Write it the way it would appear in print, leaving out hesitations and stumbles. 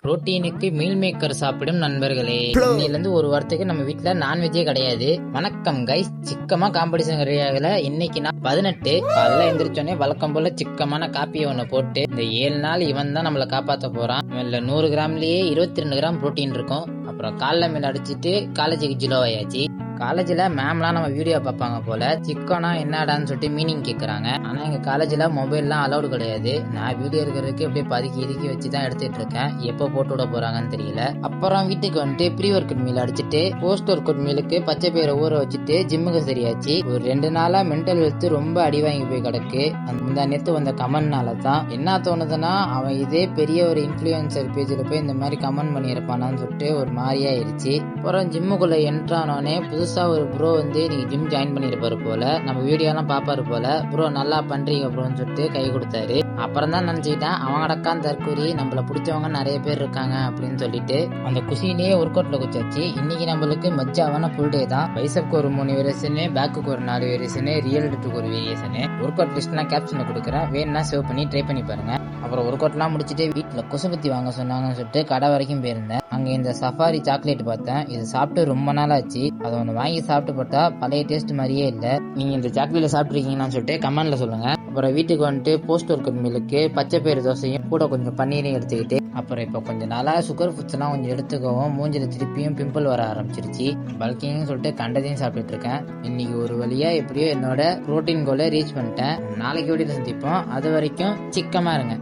புரோட்டீனுக்கு meal maker சாப்பிடும் நண்பர்களே, இன்னையிலிருந்து ஒரு வாரத்துக்கு நம்ம வீட்டுல நான்வெஜ்ஜே கிடையாது. வணக்கம் கைஸ், சிக்கமா காம்படிஷன் ரெடியாகல. இன்னைக்கு நான் 18 காலைல எந்திரிச்சோடனே வழக்கம் போல சிக்கமான காப்பியை ஒண்ணு போட்டு இந்த 7 நாள் இவன் தான் நம்மளை காப்பாத்த போறான். இவன்ல 100 கிராம்லயே 22 கிராம் புரோட்டீன் இருக்கும். அப்புறம் காலைல மேல அடிச்சுட்டு காலேஜுக்கு ஜிலோவாயாச்சு. காலேஜ்ல மேம்லாம் நம்ம வீடியோ பார்ப்பாங்க போல. சிக்கனா என்னடான்னு சொல்லிட்டு மீனிங் கேட்கறாங்க. ஆனா எங்க காலேஜ்ல மொபைல்லாம் அலௌடு கிடையாது. நான் வீடியோ இருக்கிறதுக்கு அப்படியே பதுக்கி இறுக்கி வச்சுதான் எடுத்துட்டு இருக்கேன். எப்போ போட்டு விட போறாங்கன்னு தெரியல. அப்புறம் வீட்டுக்கு வந்துட்டு ப்ரீ ஒர்க் அவுட் மீல் அடிச்சுட்டு போஸ்ட் ஒர்க் அவுட் மீலுக்கு பச்சை பயிரை ஊற வச்சுட்டு ஜிம்முக்கு சரியாச்சு. ஒரு 2 நாளா மென்டல் ஹெல்த் ரொம்ப அடி வாங்கி போய் கிடக்கு. அந்த நேத்து வந்த கமெண்ட்னால தான் என்ன தோணுதுன்னா, அவன் இதே பெரிய ஒரு இன்ஃபுளுசர் பேஜ்ல போய் இந்த மாதிரி கமெண்ட் பண்ணியிருப்பானான்னு சொல்லிட்டு ஒரு மாதிரியா ஆயிடுச்சு. அப்புறம் ஜிம்முக்குள்ள என்ட்ரானோடனே புதுசா ஒரு ப்ரோ வந்து நீங்க ஜிம் ஜாயின் பண்ணிருப்பாரு போல. நம்ம வீடியோ எல்லாம் பாப்பாரு போல. ப்ரோ நல்லா பண்றீங்க ப்ரோன்னு சொல்லிட்டு கை கொடுத்தாரு. அப்புறம் தான் நினைச்சுக்கிட்டேன், அவன் அடக்கான் தற்கூரி நம்மள பிடிச்சவங்க நிறைய பேர் இருக்காங்க அப்படின்னு சொல்லிட்டு அந்த குசிலேயே ஒர்க் அவுட்ல குச்சாச்சு. இன்னைக்கு நம்மளுக்கு மஜ்ஜாவான ஃபுல் டே தான். பைசப்க்கு ஒரு 3 வேரியேஷனு, பேக்குக்கு ஒரு 4 வேரியேஷனு, ரியல் டெட்டுக்கு ஒரு வேரியேஷனு. ஒர்க் அவுட் லிஸ்ட்லாம் கேப்ஷன்ல கொடுக்குறேன், வேணும்னா சேவ் பண்ணி ட்ரை பண்ணி பாருங்க. அப்புறம் ஒர்க் அவுட்லாம் முடிச்சுட்டு வீட்டில் கொசுபத்தி வாங்க சொன்னாங்கன்னு சொல்லிட்டு கடை வரைக்கும் போயிருந்தேன். அங்கே இந்த சஃபாரி சாக்லேட் பார்த்தேன். இது சாப்பிட்டு ரொம்ப நாள் ஆச்சு. அதை ஒன்று வாங்கி சாப்பிட்டு பார்த்தா பழைய டேஸ்ட் மாதிரியே இல்லை. நீங்கள் இந்த சாக்லேட் சாப்பிட்ருக்கீங்கன்னு சொல்லிட்டு கமெண்ட்ல சொல்லுங்க. அப்புறம் வீட்டுக்கு வந்துட்டு போஸ்ட் ஒர்க் அவுட் மீலுக்கு பச்சை பயிறு தோசையும் கூட கொஞ்சம் பன்னீரையும் எடுத்துக்கிட்டு, அப்புறம் இப்போ கொஞ்சம் நாளா சுகர் ஃபுட்ஸ் எல்லாம் கொஞ்சம் எடுத்துக்கவும் மூஞ்சில திருப்பியும் பிம்பிள் வர ஆரம்பிச்சிருச்சு. பல்கிங்னு சொல்லிட்டு கண்டதையும் சாப்பிட்டுட்டு இருக்கேன். இன்னைக்கு ஒரு வழியா எப்படியோ என்னோட புரோட்டீன் கோலை ரீச் பண்ணிட்டேன். நாளைக்கு வீடியோல சந்திப்போம். அது வரைக்கும் சிக்கமா இருங்க.